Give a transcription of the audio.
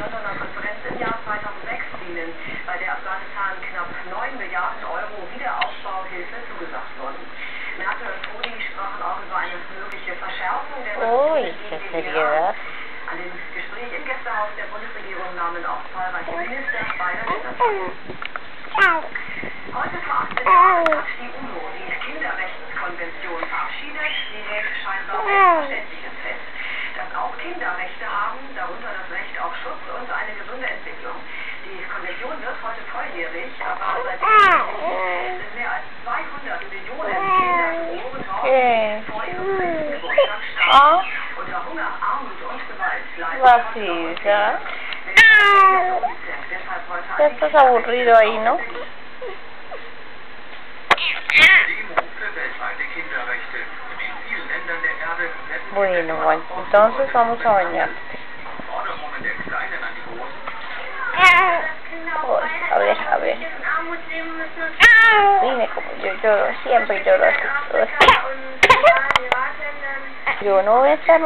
Londoner Konferenz im Jahr 2006 dienen, bei der Afghanistan knapp 9 Milliarden Euro Wiederaufbauhilfe zugesagt wurden. Merkel und Prodi sprachen auch über eine mögliche Verschärfung der Sanktionen gegen den Iran. An dem Gespräch im Gästehaus der Bundesregierung nahmen auch zahlreiche Minister beider Länder teil. Heute vor 18 Jahren hat die UNO die Kinderrechtskonvention verabschiedet. Sie hält scheinbar Selbstverständliches fest, dass auch Kinder Rechte haben, darunter das Recht auf Schutz und eine gesunde Entwicklung. Die Konvention wird heute volljährig, aber seit sind mehr als 200 Millionen Kinder geboren worden, vor ihrem 5. Geburtstag starben, unter Hunger, Armut und Gewalt leiden. Ya estás aburrido ahí, ¿no? Bueno, entonces vamos a bañar. A ver. Dime como yo lloro, siempre lloro así. Yo no voy a estar